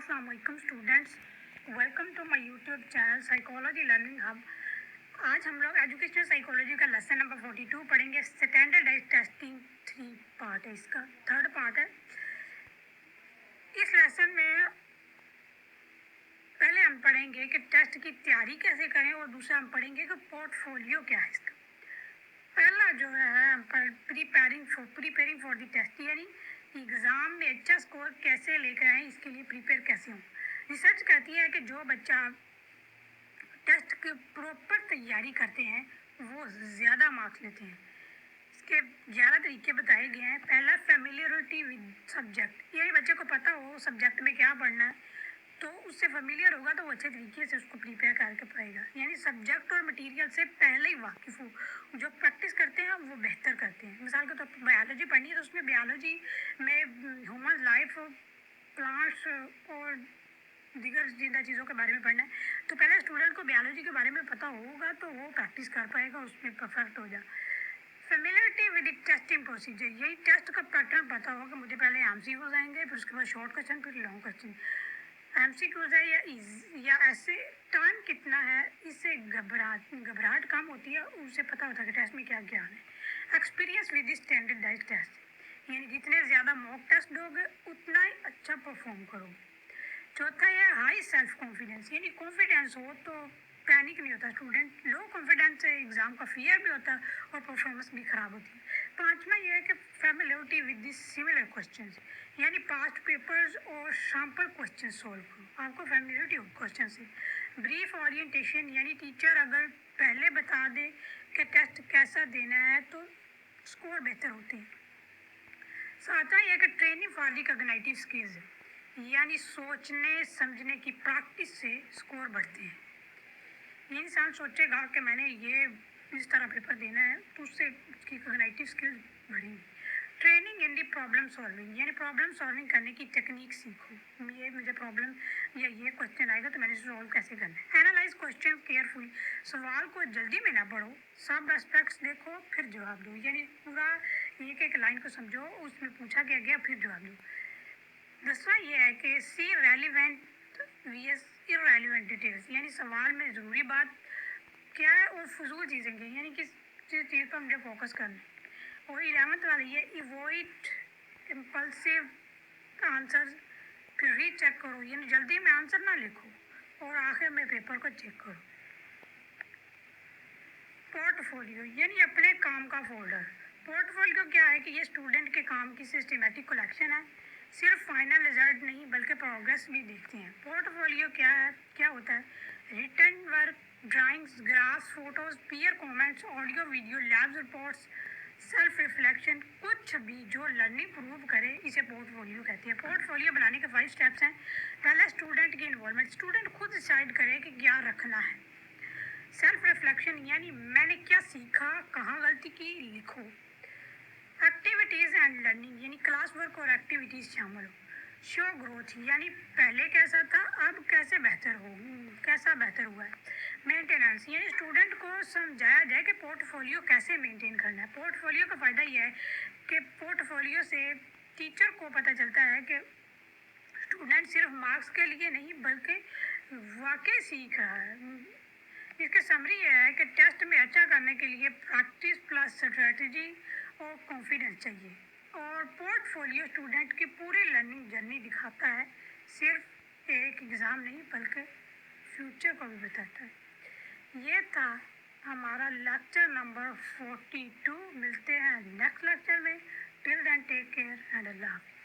अस्सलाम वालेकुम students, welcome to my YouTube channel psychology learning hub. आज हम लोग एजुकेशनल साइकोलॉजी का लेसन नंबर 42 पढ़ेंगे। स्टैंडर्डाइज्ड टेस्टिंग 3 पार्ट है, इसका थर्ड पार्ट है। इस लेसन में पहले हम पढ़ेंगे कि टेस्ट की तैयारी कैसे करें और दूसरा हम पढ़ेंगे कि पोर्टफोलियो क्या है इसका। पहला जो है हम प्रीपेयरिंग फॉर द टेस्ट, यानी एग्ज़ाम में अच्छा स्कोर कैसे लेकर आएँ, इसके लिए प्रिपेयर कैसे हों। रिसर्च कहती है कि जो बच्चा टेस्ट की प्रॉपर तैयारी करते हैं वो ज़्यादा मार्क्स लेते हैं। इसके 11 तरीके बताए गए हैं। पहला, फेमिलियरिटी विद सब्जेक्ट, यानी बच्चे को पता हो सब्जेक्ट में क्या पढ़ना है, तो उससे फेमिलियर होगा तो वो अच्छे तरीके से उसको प्रिपेयर करके पढ़ेगा। यानी सब्जेक्ट और मटेरियल से पहले ही वाकिफ़ हो। जो प्रैक्टिस करते हैं वो बेहतर करते हैं। मिसाल के तौर पर बायोलॉजी पढ़नी है तो उसमें बायोलॉजी में ह्यूमन लाइफ, प्लांट्स और दीगर जिंदा चीज़ों के बारे में पढ़ना है, तो पहले स्टूडेंट को बायोलॉजी के बारे में पता होगा तो वो प्रैक्टिस कर पाएगा, उसमें परफेक्ट हो जाए। फेमिलियरिटी विद टेस्टिंग प्रोसीजर, यही टेस्ट का पैटर्न पता होगा कि मुझे पहले एमसीक्यूज आएंगे, फिर उसके बाद शॉर्ट क्वेश्चन, फिर लॉन्ग क्वेश्चन। एमसीक्यूज है या ऐसे टाइम कितना है, इससे घबराहट कम होती है, उससे पता होता है कि टेस्ट में क्या ज्ञान है। एक्सपीरियंस विद स्टैंडर्डाइज्ड टेस्ट, यानी जितने ज़्यादा मॉक टेस्ट दोगे उतना ही अच्छा परफॉर्म करोगे। चौथा है हाई सेल्फ कॉन्फिडेंस, यानी कॉन्फिडेंस हो तो पैनिक नहीं होता स्टूडेंट। लो कॉन्फिडेंस से एग्ज़ाम का फियर भी होता है और परफॉर्मेंस भी ख़राब होती है। पांचवा ये है कि familiarity with the similar questions, यानी पास्ट पेपर्स और सैम्पल क्वेश्चन सॉल्व करो, आपको फेमिलियरिटी हो क्वेश्चन से। ब्रीफ ओरिएंटेशन, यानी टीचर अगर पहले बता दे कि टेस्ट कैसा देना है तो स्कोर बेहतर होते हैं। सातवां यह कि training for the cognitive skills, यानी सोचने समझने की प्रैक्टिस से स्कोर बढ़ते हैं। ये इंसान सोचेगा कि मैंने ये इस तरह पेपर देना है तो उससे उसकी कॉग्निटिव स्किल्स बढ़ेंगी। Training in the problem solving, यानी प्रॉब्लम सॉल्विंग करने की टेक्निक सीखो। ये मुझे प्रॉब्लम या ये क्वेश्चन आएगा तो मैंने सॉल्व कैसे करना है। एनालाइज क्वेश्चन केयरफुली, सवाल को जल्दी में ना पढ़ो, सब एस्पेक्ट्स देखो फिर जवाब दो, यानी पूरा एक एक लाइन को समझो, उसमें पूछा क्या गया फिर जवाब दो। दूसरा ये है कि सी रेलिवेंट वीएस इरेलीवेंट डिटेल्स, यानी सवाल में ज़रूरी बात क्या है और फजूल चीज़ें क्या, यानी किस चीज़ पर मुझे फोकस करना है। और 11th वाली ये इवॉइड इम्पल्सिव आंसर, फिर रीचेक करो, यानी जल्दी में आंसर ना लिखो और आखिर में पेपर को चेक करो। पोर्टफोलियो, यानी अपने काम का फोल्डर। पोर्टफोलियो क्या है कि ये स्टूडेंट के काम की सिस्टमेटिक कलेक्शन है, सिर्फ फाइनल रिजल्ट नहीं बल्कि प्रोग्रेस भी देखते हैं। पोर्टफोलियो क्या है, क्या होता है? Written work, drawings, graphs, photos, peer comments, audio video, lab reports, self reflection, कुछ भी जो लर्निंग प्रूव करे इसे पोर्टफोलियो कहते हैं। पोर्टफोलियो बनाने के 5 स्टेप्स हैं। पहला, स्टूडेंट की इन्वॉल्वमेंट, स्टूडेंट खुद डिसाइड करे कि क्या रखना है। सेल्फ रिफ्लेक्शन, यानी मैंने क्या सीखा, कहाँ गलती की, लिखो। एक्टिविटीज़ एंड लर्निंग, यानी क्लास वर्क और एक्टिविटीज़ शामिल हो। शो ग्रोथ, यानी पहले कैसा था अब कैसा बेहतर हुआ है। मेंटेनेंस, यानी स्टूडेंट को समझाया जाए कि पोर्टफोलियो कैसे मेंटेन करना है। पोर्टफोलियो का फ़ायदा यह है कि पोर्टफोलियो से टीचर को पता चलता है कि स्टूडेंट सिर्फ मार्क्स के लिए नहीं बल्कि वाकई सीख रहा है। इसकी समरी यह है कि टेस्ट में अच्छा करने के लिए प्रैक्टिस प्लस स्ट्रेटजी और कॉन्फिडेंस चाहिए। और पोर्टफोलियो स्टूडेंट की पूरी लर्निंग जर्नी दिखाता है, सिर्फ एक एग्ज़ाम नहीं बल्कि फ्यूचर को भी बताता है। ये था हमारा लेक्चर नंबर 42। मिलते हैं नेक्स्ट लेक्चर में। Till then take care and अल्लाह हाफ़िज़।